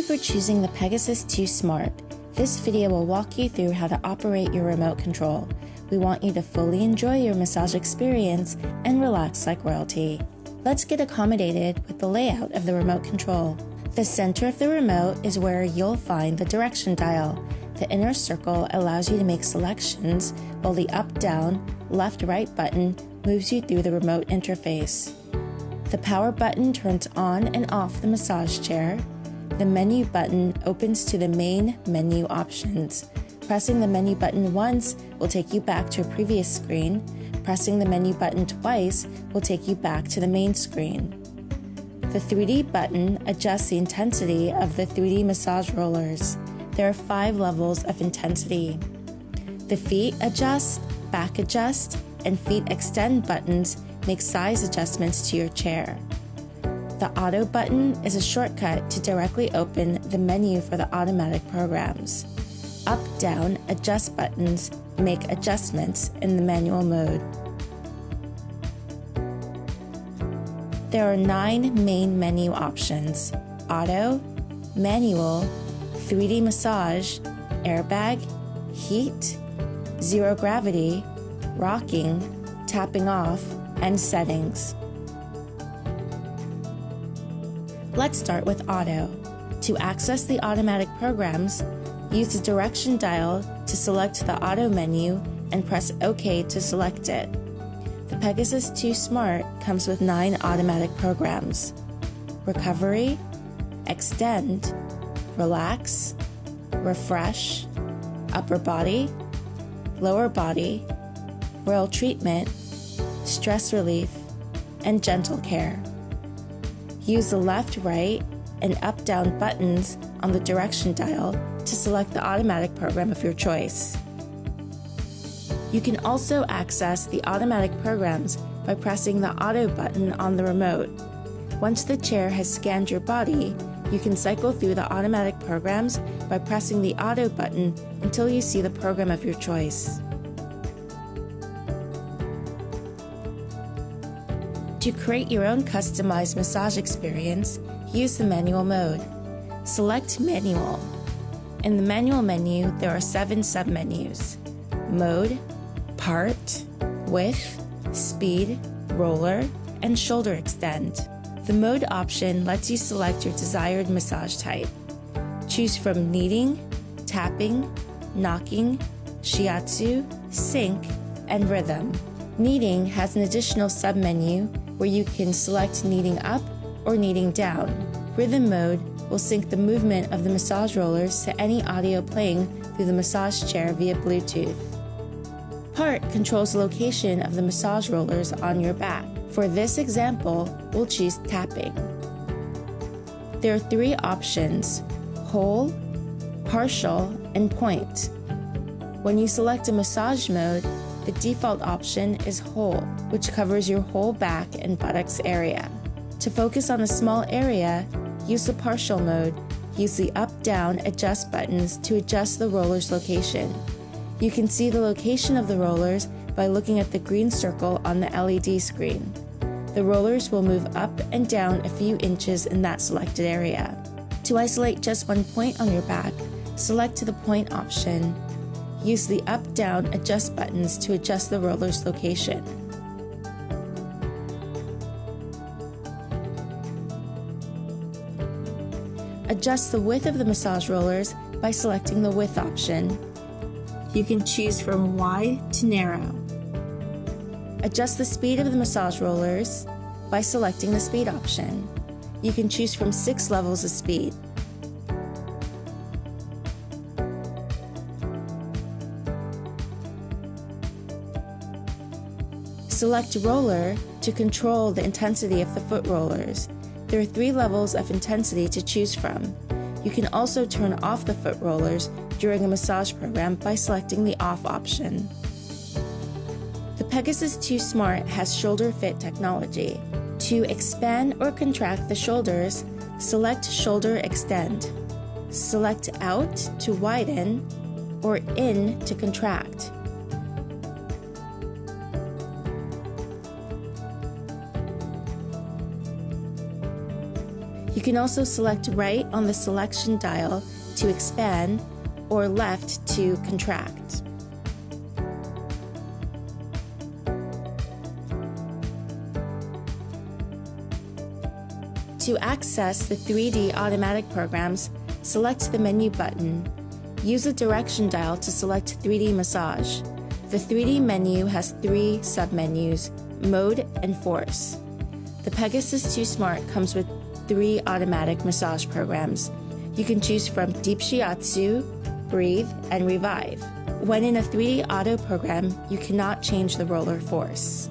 for choosing the Pegasus 2 Smart. This video will walk you through how to operate your remote control. We want you to fully enjoy your massage experience and relax like royalty. Let's get accommodated with the layout of the remote control. The center of the remote is where you'll find the direction dial. The inner circle allows you to make selections, while the up-down, left-right button moves you through the remote interface. The power button turns on and off the massage chair. The menu button opens to the main menu options. Pressing the menu button once will take you back to a previous screen. Pressing the menu button twice will take you back to the main screen. The 3D button adjusts the intensity of the 3D massage rollers. There are 5 levels of intensity. The feet adjust, back adjust, and feet extend buttons make size adjustments to your chair. The auto button is a shortcut to directly open the menu for the automatic programs. Up-down adjust buttons make adjustments in the manual mode. There are 9 main menu options: auto, manual, 3D massage, airbag, heat, zero gravity, rocking, tapping off, and settings. Let's start with auto. To access the automatic programs, use the direction dial to select the auto menu and press OK to select it. The Pegasus 2 Smart comes with 9 automatic programs: recovery, extend, relax, refresh, upper body, lower body, royal treatment, stress relief, and gentle care. Use the left, right, and up-down buttons on the direction dial to select the automatic program of your choice. You can also access the automatic programs by pressing the auto button on the remote. Once the chair has scanned your body, you can cycle through the automatic programs by pressing the auto button until you see the program of your choice. To create your own customized massage experience, use the manual mode. Select Manual. In the manual menu, there are 7 submenus: Mode, Part, Width, Speed, Roller, and Shoulder Extend. The Mode option lets you select your desired massage type. Choose from kneading, tapping, knocking, shiatsu, sync, and rhythm. Kneading has an additional submenu where you can select kneading up or kneading down. Rhythm mode will sync the movement of the massage rollers to any audio playing through the massage chair via Bluetooth. Part controls the location of the massage rollers on your back. For this example, we'll choose tapping. There are 3 options: whole, partial, and point. When you select a massage mode, the default option is whole, which covers your whole back and buttocks area. To focus on a small area, use the partial mode. Use the up-down adjust buttons to adjust the roller's location. You can see the location of the rollers by looking at the green circle on the LED screen. The rollers will move up and down a few inches in that selected area. To isolate just one point on your back, select to the point option. Use the up-down adjust buttons to adjust the roller's location. Adjust the width of the massage rollers by selecting the width option. You can choose from wide to narrow. Adjust the speed of the massage rollers by selecting the speed option. You can choose from 6 levels of speed. Select roller to control the intensity of the foot rollers. There are 3 levels of intensity to choose from. You can also turn off the foot rollers during a massage program by selecting the off option. The Pegasus 2 Smart has shoulder fit technology. To expand or contract the shoulders, select Shoulder Extend. Select Out to widen or In to contract. You can also select right on the selection dial to expand or left to contract. To access the 3D automatic programs, select the menu button. Use the direction dial to select 3D massage. The 3D menu has 3 submenus: Mode and Force. The Pegasus 2 Smart comes with 3 automatic massage programs. You can choose from Deep Shiatsu, Breathe, and Revive. When in a 3D auto program, you cannot change the roller force.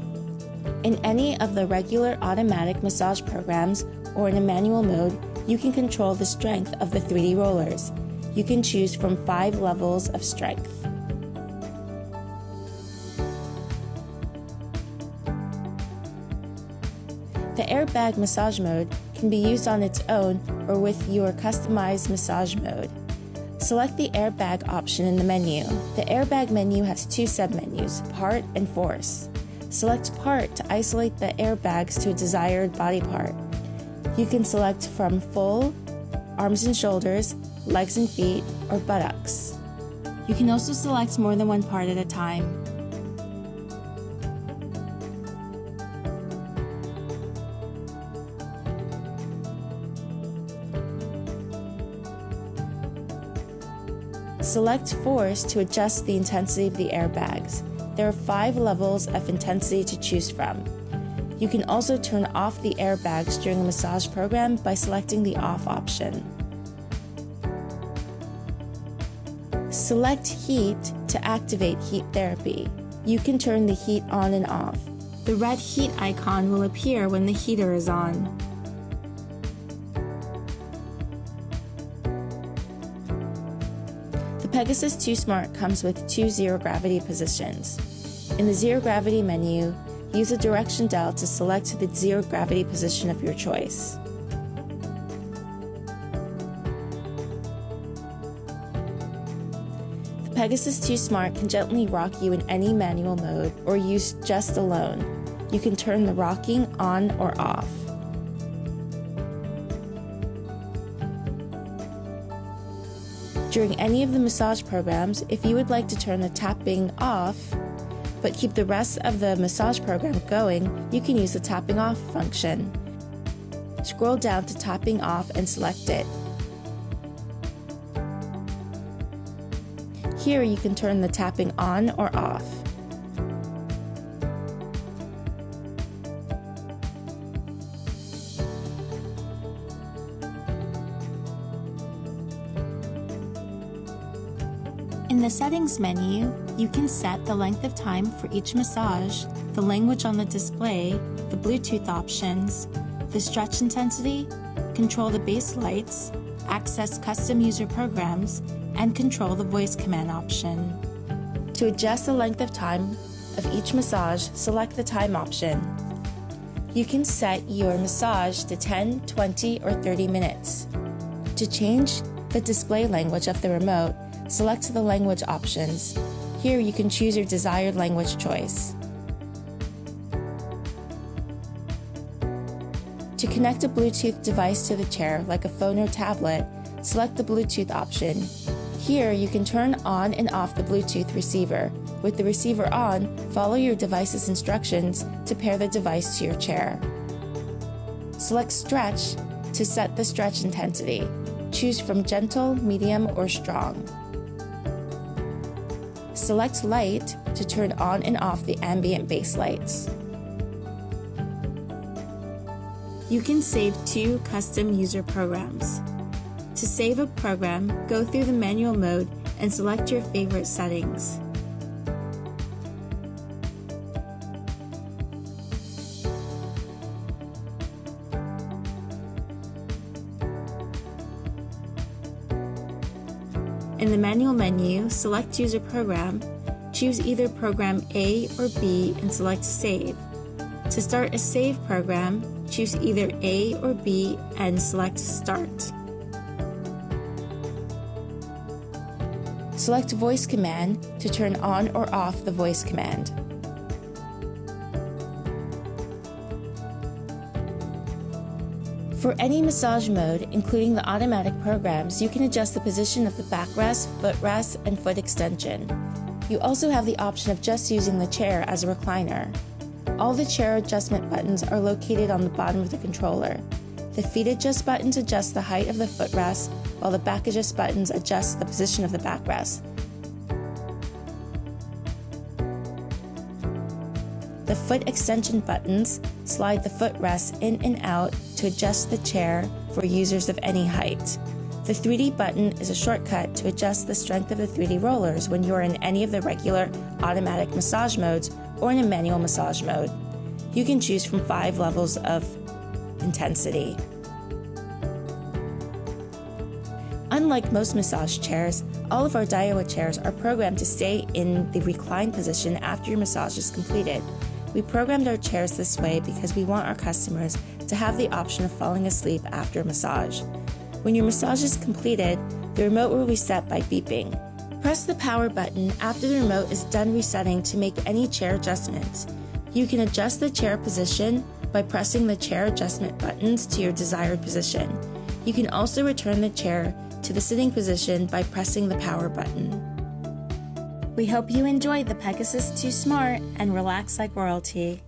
In any of the regular automatic massage programs or in a manual mode, you can control the strength of the 3D rollers. You can choose from 5 levels of strength. The airbag massage mode can be used on its own or with your customized massage mode. Select the airbag option in the menu. The airbag menu has 2 submenus, Part and Force. Select Part to isolate the airbags to a desired body part. You can select from full, arms and shoulders, legs and feet, or buttocks. You can also select more than one part at a time. Select Force to adjust the intensity of the airbags. There are 5 levels of intensity to choose from. You can also turn off the airbags during a massage program by selecting the Off option. Select Heat to activate heat therapy. You can turn the heat on and off. The red heat icon will appear when the heater is on. The Pegasus 2 Smart comes with 2 zero-gravity positions. In the zero-gravity menu, use the direction dial to select the zero-gravity position of your choice. The Pegasus 2 Smart can gently rock you in any manual mode or use just alone. You can turn the rocking on or off. During any of the massage programs, if you would like to turn the tapping off, but keep the rest of the massage program going, you can use the tapping off function. Scroll down to tapping off and select it. Here you can turn the tapping on or off. In the Settings menu, you can set the length of time for each massage, the language on the display, the Bluetooth options, the stretch intensity, control the base lights, access custom user programs, and control the voice command option. To adjust the length of time of each massage, select the time option. You can set your massage to 10, 20, or 30 minutes. To change the display language of the remote, select the language options. Here you can choose your desired language choice. To connect a Bluetooth device to the chair, like a phone or tablet, select the Bluetooth option. Here you can turn on and off the Bluetooth receiver. With the receiver on, follow your device's instructions to pair the device to your chair. Select Stretch to set the stretch intensity. Choose from gentle, medium, or strong. Select Light to turn on and off the ambient base lights. You can save 2 custom user programs. To save a program, go through the manual mode and select your favorite settings. In the manual menu, select User Program, choose either Program A or B and select Save. To start a save program, choose either A or B and select Start. Select Voice Command to turn on or off the voice command. For any massage mode, including the automatic programs, you can adjust the position of the backrest, footrest, and foot extension. You also have the option of just using the chair as a recliner. All the chair adjustment buttons are located on the bottom of the controller. The feet adjust buttons adjust the height of the footrest, while the back adjust buttons adjust the position of the backrest. The foot extension buttons slide the footrest in and out to adjust the chair for users of any height. The 3D button is a shortcut to adjust the strength of the 3D rollers when you are in any of the regular automatic massage modes or in a manual massage mode. You can choose from 5 levels of intensity. Unlike most massage chairs, all of our Daiwa chairs are programmed to stay in the reclined position after your massage is completed. We programmed our chairs this way because we want our customers to have the option of falling asleep after a massage. When your massage is completed, the remote will reset by beeping. Press the power button after the remote is done resetting to make any chair adjustments. You can adjust the chair position by pressing the chair adjustment buttons to your desired position. You can also return the chair to the sitting position by pressing the power button. We hope you enjoyed the Pegasus 2 Smart and relax like royalty.